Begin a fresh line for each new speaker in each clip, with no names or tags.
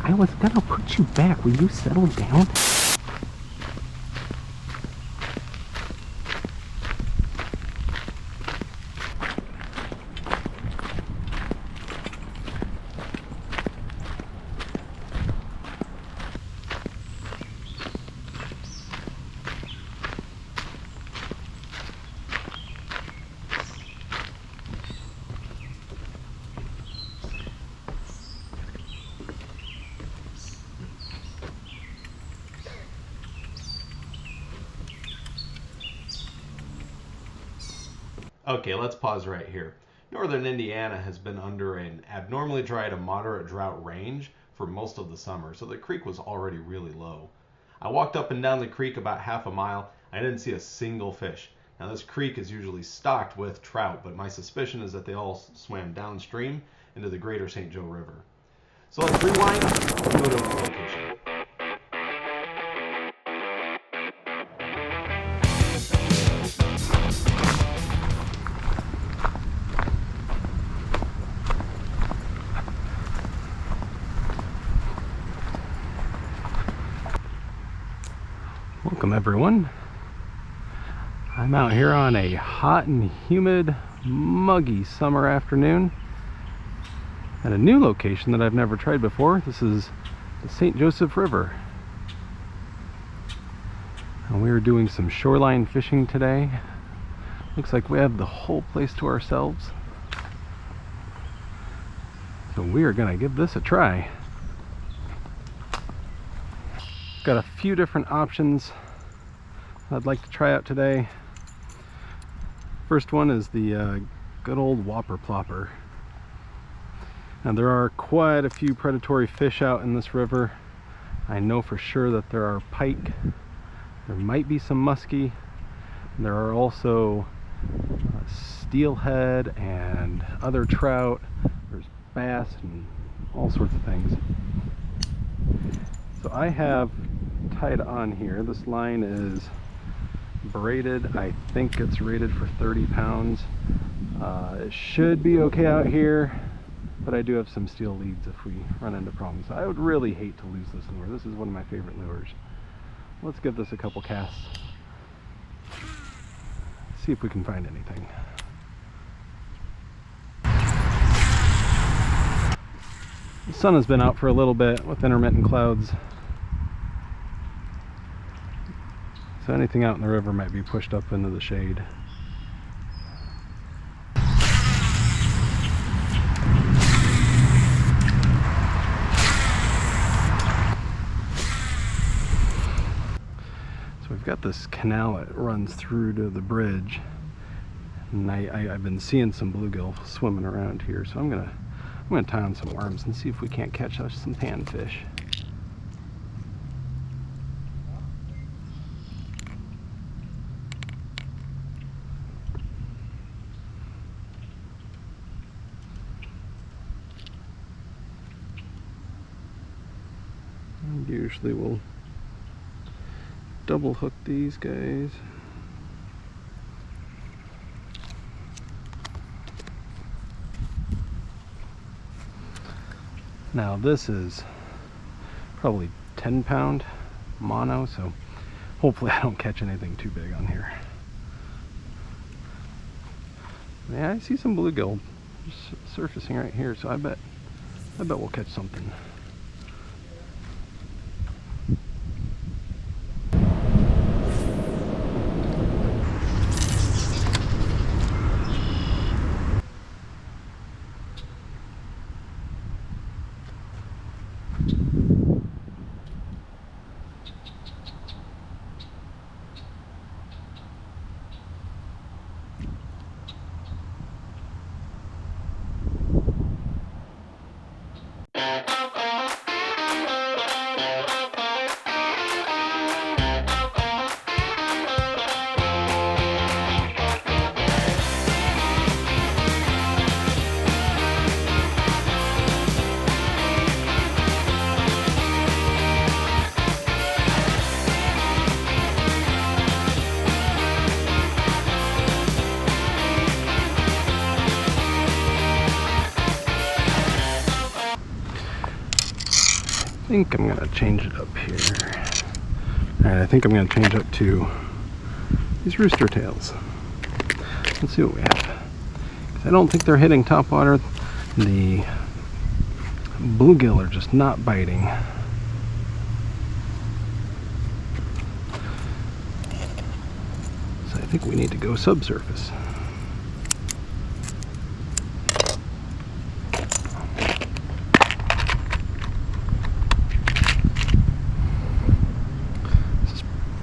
I was gonna put you back. Will you settle down?
Okay, let's pause right here. Northern Indiana has been under an abnormally dry to moderate drought range for most of the summer, so the creek was already really low. I walked up and down the creek about half a mile. I didn't see a single fish. Now this creek is usually stocked with trout, but my suspicion is that they all swam downstream into the greater St. Joe River. So let's rewind and go to the location.
Welcome everyone. I'm out here on a hot and humid, muggy summer afternoon at a new location that I've never tried before. This is the St. Joseph River. And we are doing some shoreline fishing today. Looks like we have the whole place to ourselves. So we are gonna give this a try. Got a few different options I'd like to try out today. First one is the good old whopper plopper. Now there are quite a few predatory fish out in this river. I know for sure that there are pike, there might be some muskie, there are also steelhead and other trout, there's bass and all sorts of things. So I have tied on here, this line is braided. I think it's rated for 30 pounds. It should be okay out here, but I do have some steel leads if we run into problems. I would really hate to lose this lure. This is one of my favorite lures. Let's give this a couple casts. See if we can find anything. The sun has been out for a little bit with intermittent clouds, so anything out in the river might be pushed up into the shade. So we've got this canal that runs through to the bridge, and I've been seeing some bluegill swimming around here, so I'm gonna tie on some worms and see if we can't catch us some panfish. And usually we'll double hook these guys. Now this is probably 10-pound mono, so hopefully I don't catch anything too big on here. Yeah, I see some bluegill just surfacing right here, so I bet we'll catch something. think I'm gonna change it up here. Alright, I think I'm gonna change up to these rooster tails. Let's see what we have. I don't think they're hitting topwater. The bluegill are just not biting. So I think we need to go subsurface.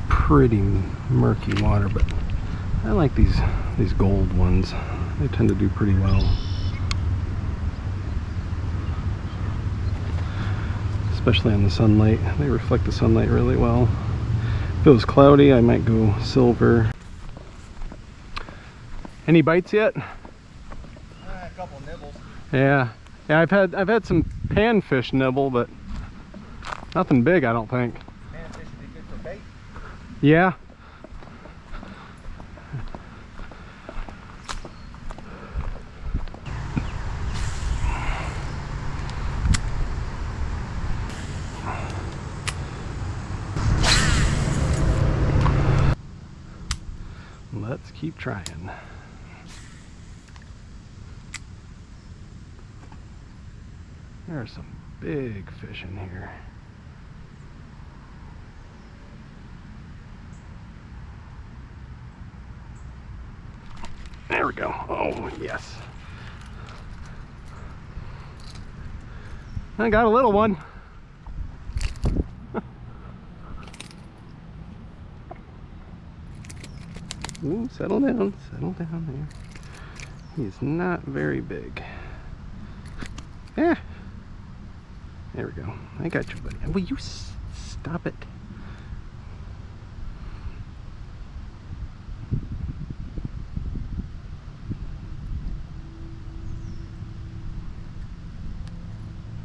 Pretty murky water, but I like these gold ones. They tend to do pretty well. Especially on the sunlight. They reflect the sunlight really well. If it was cloudy, I might go silver. Any bites yet?
A couple nibbles.
Yeah. Yeah, I've had some panfish nibble, but nothing big, I don't think.
Panfish would be good for bait.
Yeah. Let's keep trying. There are some big fish in here. There we go. Oh, yes. I got a little one. Ooh, settle down there. He's not very big. Yeah. There we go. I got you, buddy. Will you stop it?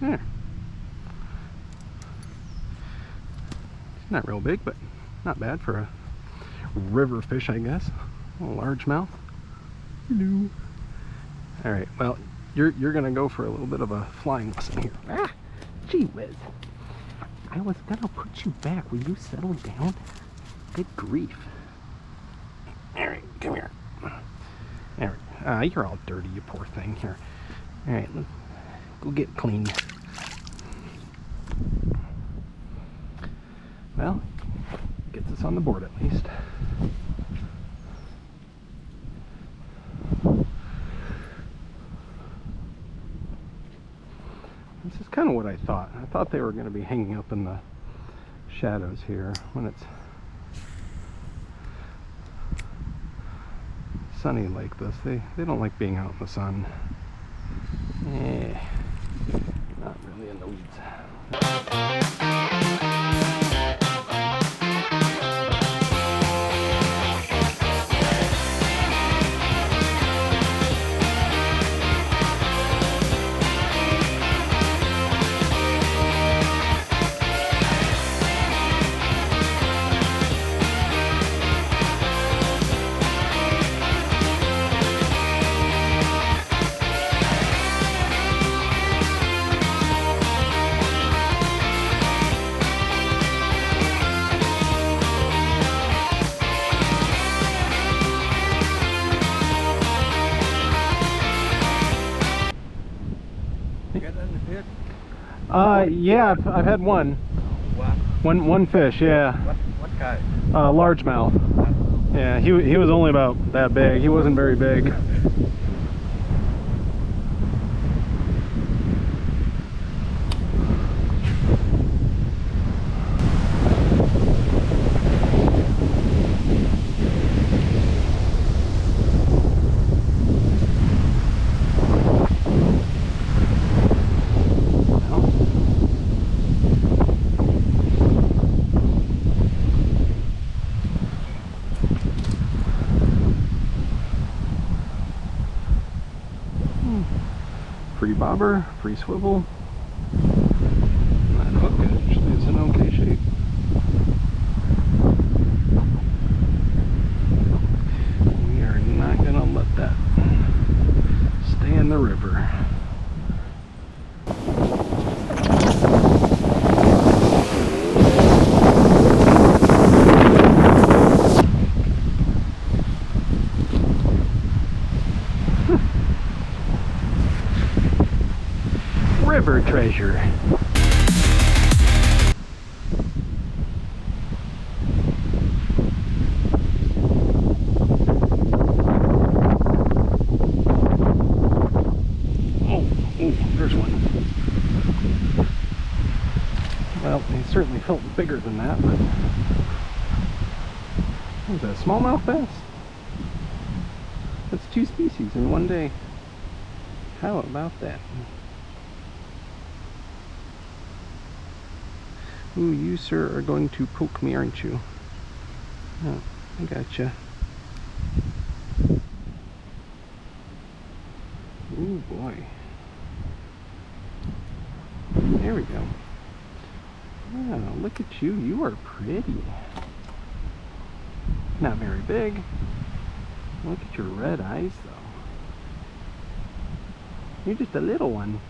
There. He's not real big, but not bad for a river fish, I guess. A largemouth. Hello. All right. Well, you're gonna go for a little bit of a flying lesson here. Ah, gee whiz! I was gonna put you back. Will you settle down? Good grief! All right, come here. There we go. You're all dirty, you poor thing. Here. All right, let's go get clean. Well, gets us on the board at least. This is kind of what I thought. I thought they were going to be hanging up in the shadows here when it's sunny like this. They don't like being out in the sun. Not really in the weeds. Yeah, I've had one.
What?
One fish, yeah.
What kind?
Largemouth. Yeah, he was only about that big. He wasn't very big. Free bobber, free swivel. That hook actually is in okay shape. We are not going to let that stay in the river. treasure. There's one. Well, he certainly felt bigger than that, but what is that, a smallmouth bass? That's 2 species in one day. How about that? Ooh, you, sir, are going to poke me, aren't you? Oh, I gotcha. Ooh, boy. There we go. Wow, look at you. You are pretty. Not very big. Look at your red eyes, though. You're just a little one.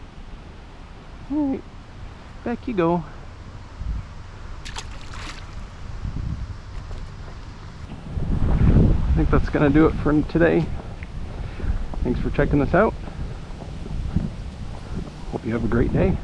Alright, back you go. I think that's going to do it for today. Thanks for checking this out. Hope you have a great day.